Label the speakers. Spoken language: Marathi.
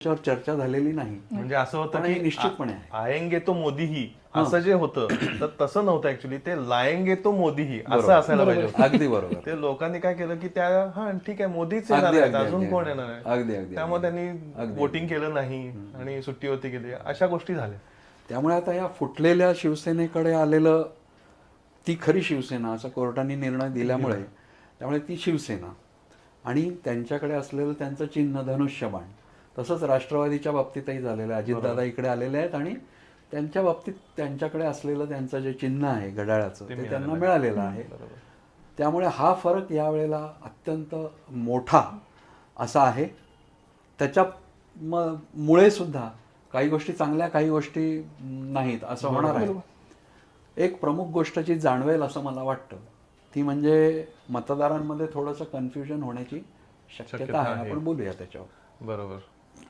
Speaker 1: त्याच्यावर चर्चा झालेली नाही.
Speaker 2: म्हणजे असं होतं की
Speaker 1: निश्चितपणे
Speaker 2: आएंगे तो मोदीही असं जे होतं तर तसं नव्हतं ऍक्च्युली, ते लाएंगे तो मोदीही असं असायला पाहिजे होतं.
Speaker 1: अगदी बरोबर.
Speaker 2: ते लोकांनी काय केलं की त्या ठीक आहे मोदीच येणार आहेत, अजून कोण येणार आहे,
Speaker 1: अगदी अगदी.
Speaker 2: त्यामुळे त्यांनी वोटिंग केलं नाही आणि सुट्टीवरती गेली, अशा गोष्टी झाल्या.
Speaker 1: त्यामुळे आता या फुटलेल्या शिवसेनेकडे आलेलं, ती खरी शिवसेना असं कोर्टाने निर्णय दिल्यामुळे, त्यामुळे ती शिवसेना आणि त्यांच्याकडे असलेलं त्यांचं चिन्ह धनुष्यबाण, तसंच राष्ट्रवादीच्या बाबतीतही झालेलं आहे. अजितदादा इकडे आलेले आहेत आणि त्यांच्या बाबतीत त्यांच्याकडे असलेलं त्यांचं जे चिन्ह आहे घड्याळाचं ते त्यांना मिळालेलं आहे. त्यामुळे हा फरक यावेळेला अत्यंत मोठा असा आहे. त्याच्या मुळे सुद्धा काही गोष्टी चांगल्या, काही गोष्टी नाहीत असं होणार आहे. एक प्रमुख गोष्ट जी जाणवेल असं मला वाटतं ती म्हणजे मतदारांमध्ये थोडंसं कन्फ्युजन होण्याची शक्यता आहे. आपण बोलूया त्याच्यावर.
Speaker 2: बरोबर.